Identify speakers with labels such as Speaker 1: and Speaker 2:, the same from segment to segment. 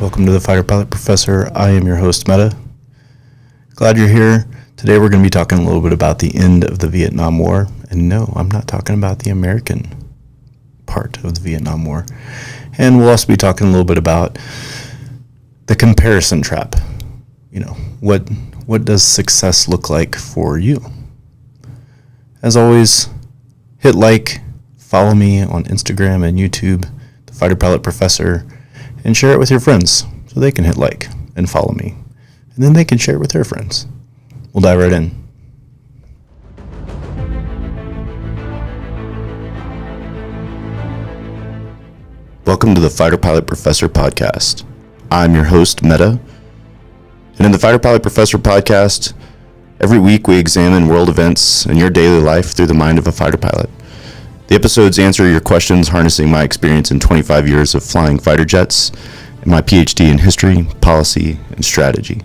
Speaker 1: Welcome to the Fighter Pilot Professor. I am your host, Meta. Glad you're here. Today we're going to be talking a little bit about the end of the Vietnam War. And no, I'm not talking about the American part of the Vietnam War. And we'll also be talking a little bit about the comparison trap. You know, what does success look like for you? As always, hit like, follow me on Instagram and YouTube, the Fighter Pilot Professor, and share it with your friends so they can hit like and follow me. And then they can share it with their friends. We'll dive right in. Welcome to the Fighter Pilot Professor podcast. I'm your host, Meta. And in the Fighter Pilot Professor podcast, every week we examine world events and your daily life through the mind of a fighter pilot. The episodes answer your questions, harnessing my experience in 25 years of flying fighter jets and my PhD in history, policy, and strategy.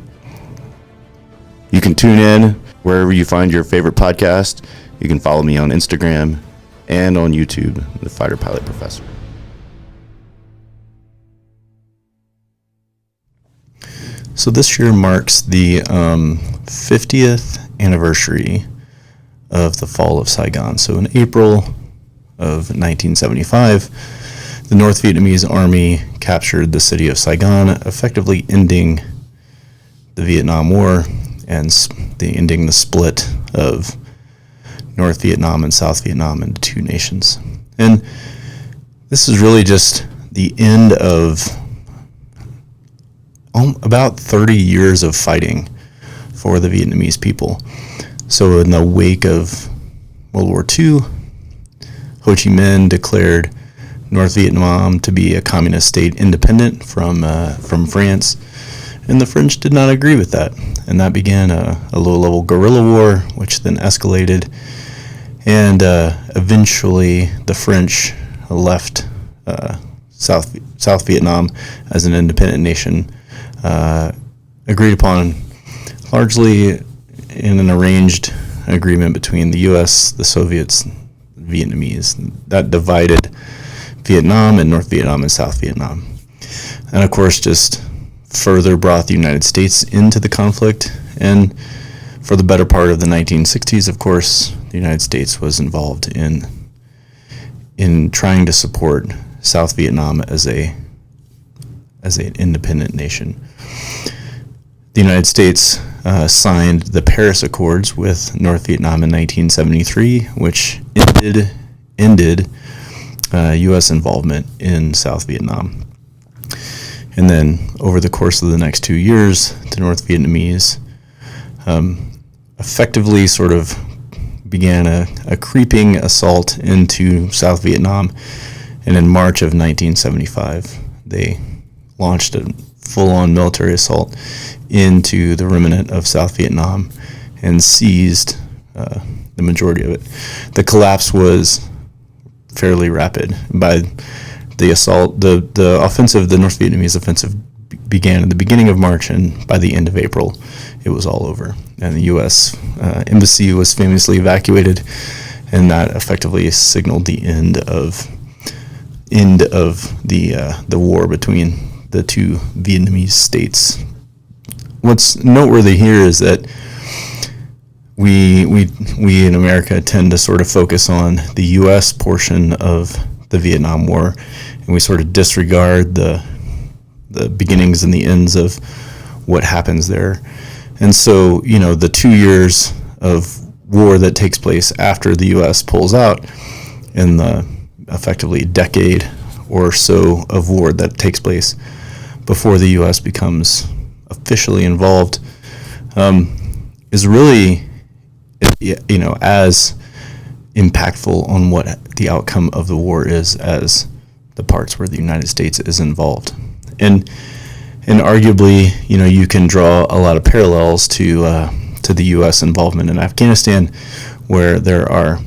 Speaker 1: You can tune in wherever you find your favorite podcast. You can follow me on Instagram and on YouTube, the Fighter Pilot Professor. So this year marks the 50th anniversary of the fall of Saigon. So in April of 1975, the North Vietnamese Army captured the city of Saigon, effectively ending the Vietnam War and ending the split of North Vietnam and South Vietnam into two nations. And this is really just the end of about 30 years of fighting for the Vietnamese people. So in the wake of World War II, Ho Chi Minh declared North Vietnam to be a communist state independent from France, and the French did not agree with that. And that began a low-level guerrilla war, which then escalated, and eventually the French left South Vietnam as an independent nation, agreed upon largely in an arranged agreement between the U.S., the Soviets, Vietnamese. That divided Vietnam and North Vietnam and South Vietnam. And of course just further brought the United States into the conflict. And for the better part of the 1960s, of course, the United States was involved in trying to support South Vietnam as an independent nation. The United States signed the Paris Accords with North Vietnam in 1973, which ended U.S. involvement in South Vietnam. And then over the course of the next 2 years, the North Vietnamese effectively sort of began a creeping assault into South Vietnam. And in March of 1975, they launched a full-on military assault into the remnant of South Vietnam and seized the majority of it. The collapse was fairly rapid. By the assault, the North Vietnamese offensive began at the beginning of March, and by the end of April, it was all over. And the U.S. Embassy was famously evacuated, and that effectively signaled the end of the war between the two Vietnamese states. What's noteworthy here is that we in America tend to sort of focus on the U.S. portion of the Vietnam War, and we sort of disregard the beginnings and the ends of what happens there. And so, you know, the 2 years of war that takes place after the U.S. pulls out, and the effectively decade or so of war that takes place before the U.S. becomes officially involved, is really, you know, as impactful on what the outcome of the war is as the parts where the United States is involved. And arguably, you know, you can draw a lot of parallels to the U.S. involvement in Afghanistan, where there are,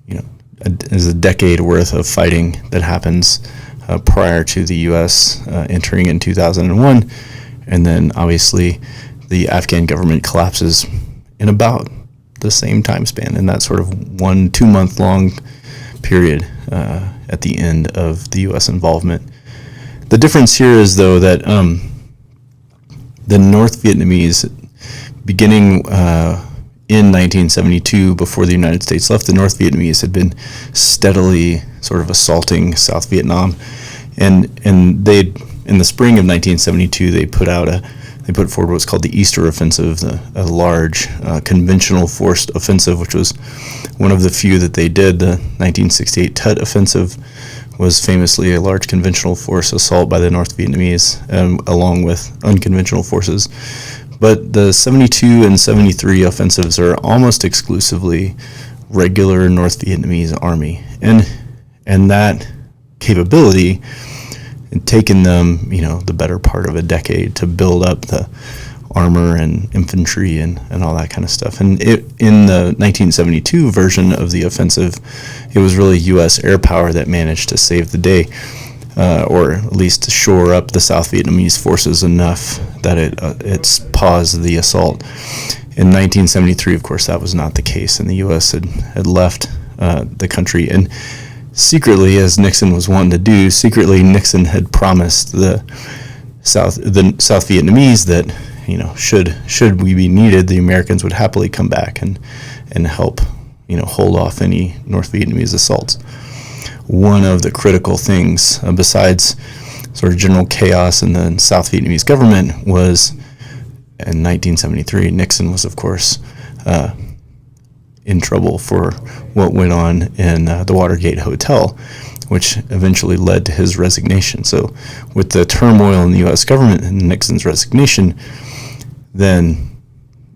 Speaker 1: you know, is a decade worth of fighting that happens prior to the U.S. Entering in 2001, and then obviously the Afghan government collapses in about the same time span, in that sort of 1-2 month long period at the end of the U.S. involvement. The difference here is, though, that the North Vietnamese, beginning in 1972, before the United States left, the North Vietnamese had been steadily sort of assaulting South Vietnam, and they, in the spring of 1972, they put forward what's called the Easter Offensive, a large conventional forced offensive, which was one of the few that they did. The 1968 Tet Offensive was famously a large conventional force assault by the North Vietnamese, along with unconventional forces. But the 72 and 73 offensives are almost exclusively regular North Vietnamese army. And that capability had taken them, the better part of a decade to build up the armor and infantry and all that kind of stuff. And in the 1972 version of the offensive, it was really U.S. air power that managed to save the day, or at least to shore up the South Vietnamese forces enough that it paused the assault. In 1973, of course, that was not the case, and the U.S. had left the country. And secretly, as Nixon was wanting to do, Nixon had promised the South Vietnamese that, should we be needed, the Americans would happily come back and help, hold off any North Vietnamese assaults. One of the critical things, besides sort of general chaos in the South Vietnamese government, was in 1973, Nixon was, of course, in trouble for what went on in the Watergate Hotel, which eventually led to his resignation. So with the turmoil in the U.S. government and Nixon's resignation, then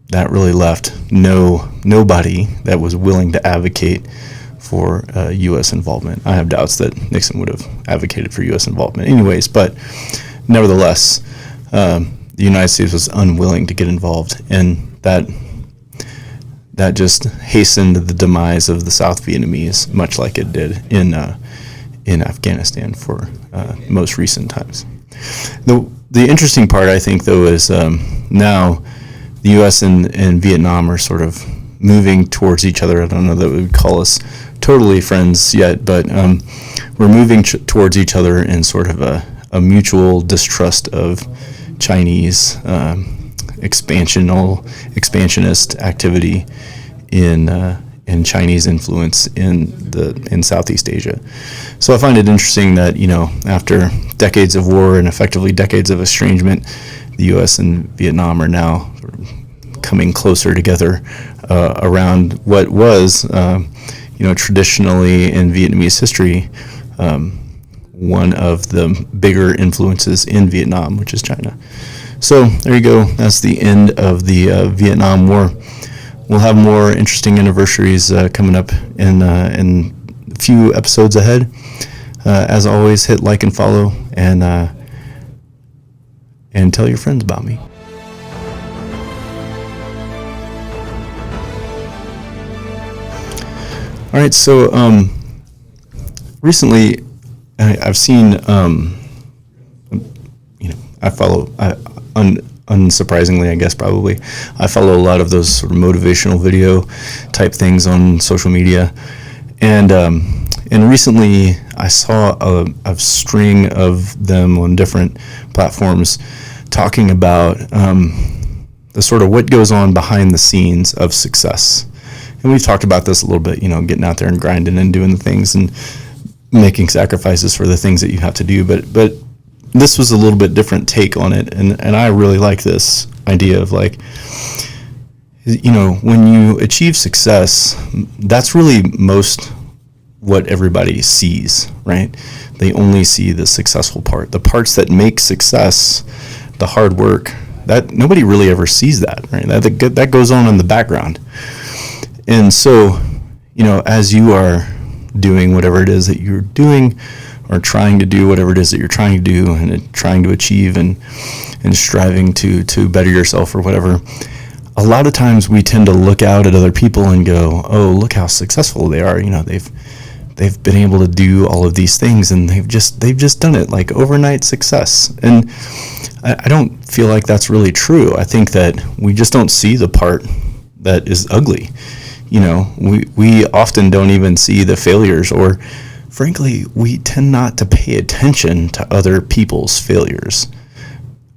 Speaker 1: that really left nobody that was willing to advocate for U.S. involvement. I have doubts that Nixon would have advocated for U.S. involvement anyways, but nevertheless, the United States was unwilling to get involved, and that just hastened the demise of the South Vietnamese, much like it did in Afghanistan for most recent times. The interesting part, I think, though, is now the U.S. and Vietnam are sort of moving towards each other. I don't know that we would call us totally friends yet, but we're moving towards each other in sort of a mutual distrust of Chinese expansionist activity in Chinese influence in Southeast Asia. So I find it interesting that, after decades of war and effectively decades of estrangement, the U.S. and Vietnam are now sort of coming closer together around what was, traditionally in Vietnamese history, one of the bigger influences in Vietnam, which is China. So there you go. That's the end of the Vietnam War. We'll have more interesting anniversaries coming up in a few episodes ahead. As always, hit like and follow, and tell your friends about me. All right, so recently I've seen, I follow, unsurprisingly, I guess probably, I follow a lot of those sort of motivational video type things on social media, and recently I saw a string of them on different platforms talking about the sort of what goes on behind the scenes of success. And we've talked about this a little bit, getting out there and grinding and doing the things and making sacrifices for the things that you have to do. But this was a little bit different take on it. And I really like this idea of when you achieve success, that's really most what everybody sees, right? They only see the successful part. The parts that make success, the hard work, that nobody really ever sees that, right? That goes on in the background. And so, as you are doing whatever it is that you're doing, or trying to do whatever it is that you're trying to do, and trying to achieve and striving to better yourself or whatever, a lot of times we tend to look out at other people and go, oh, look how successful they are. They've been able to do all of these things, and they've just done it, like overnight success. And I don't feel like that's really true. I think that we just don't see the part that is ugly. We often don't even see the failures or frankly, we tend not to pay attention to other people's failures.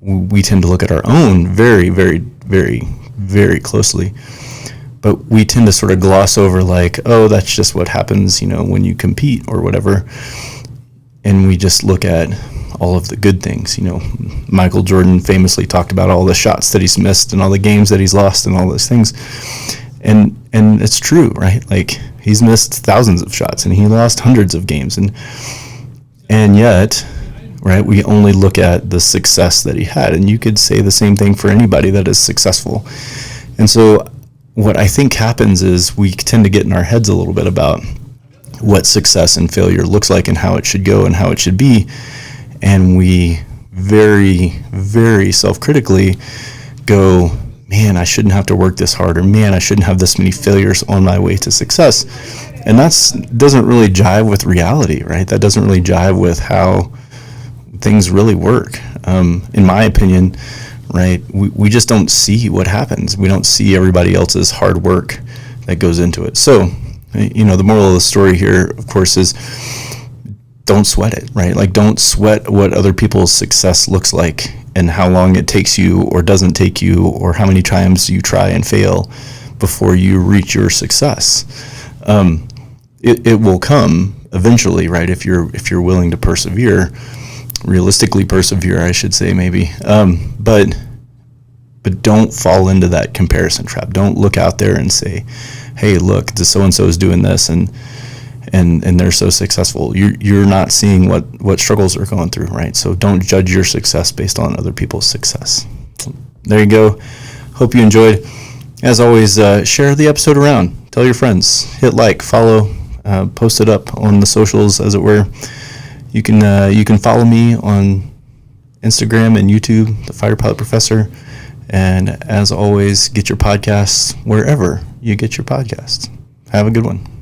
Speaker 1: We tend to look at our own very, very, very, very closely. But we tend to sort of gloss over like, oh, that's just what happens, when you compete or whatever. And we just look at all of the good things. Michael Jordan famously talked about all the shots that he's missed and all the games that he's lost and all those things. And it's true, right? Like, he's missed thousands of shots and he lost hundreds of games. And yet, right, we only look at the success that he had. And you could say the same thing for anybody that is successful. And so what I think happens is we tend to get in our heads a little bit about what success and failure looks like and how it should go and how it should be. And we very, very self-critically go, man, I shouldn't have to work this hard, or man, I shouldn't have this many failures on my way to success. And that doesn't really jive with reality, right? That doesn't really jive with how things really work. In my opinion, right, we just don't see what happens. We don't see everybody else's hard work that goes into it. So, the moral of the story here, of course, is don't sweat it, right? Like, don't sweat what other people's success looks like and how long it takes you or doesn't take you or how many times you try and fail before you reach your success. It will come eventually, right? If you're willing to persevere, realistically persevere, I should say, maybe. But don't fall into that comparison trap. Don't look out there and say, hey, look, the so-and-so is doing this and they're so successful. You're not seeing what struggles they're going through, right? So don't judge your success based on other people's success. There you go. Hope you enjoyed. As always, share the episode around. Tell your friends. Hit like, follow, post it up on the socials, as it were. You can follow me on Instagram and YouTube, The Fighter Pilot Professor. And as always, get your podcasts wherever you get your podcasts. Have a good one.